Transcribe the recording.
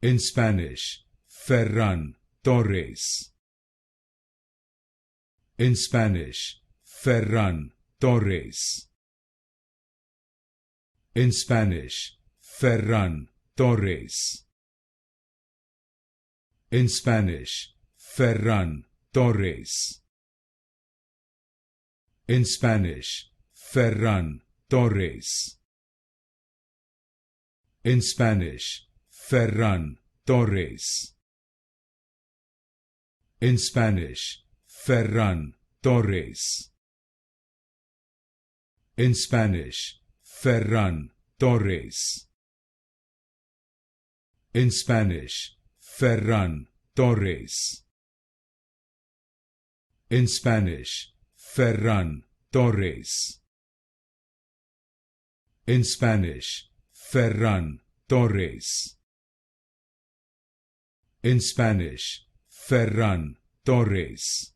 In Spanish, Ferran Torres. In Spanish, Ferran Torres. In Spanish, Ferran Torres. In Spanish, Ferran Torres. In Spanish, Ferran Torres. In Spanish, Ferran Torres. In Spanish, Ferran Torres. In Spanish, Ferran Torres. In Spanish, Ferran Torres. In Spanish, Ferran Torres. In Spanish, Ferran Torres. In Spanish, Ferran Torres.